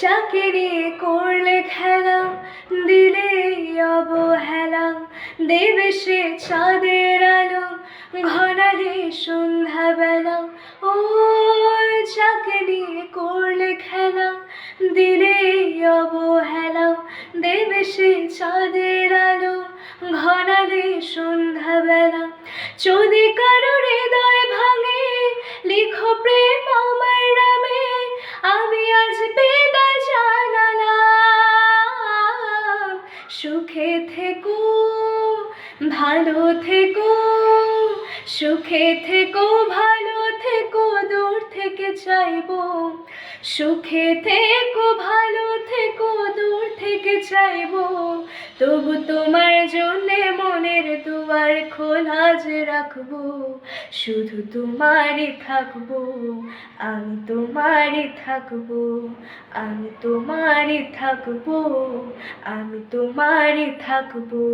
যাকে নিয়ে করলে খেলা, দিলে অবহেলা, দেবে সে চাঁদের আলো, ঘনালে সন্ধ্যাবেলা। ও যাকে নিয়ে করলে খেলা, দিলে অবহেলা, দেবে সে চাঁদের আলো, ঘনালে সন্ধ্যাবেলা। যদি কারো হৃদয় ভাঙে, লিখো প্রেম আমার নামে, আমি আজ বিদায় জানালাম। সুখে থেকো, ভালো থেকো, সুখে থেকো, ভালো থেকো, দূর থেকে চাইবো। সুখে থেকো, ভালো থেকো, দূর থেকে চাইবো। তবু তোমার জন্যে মনের দুয়ার খোলা যে রাখবো। শুধু তোমারই থাকবো, আমি তোমারই থাকবো, আমি তোমারই থাকবো, আমি তোমারই থাকবো।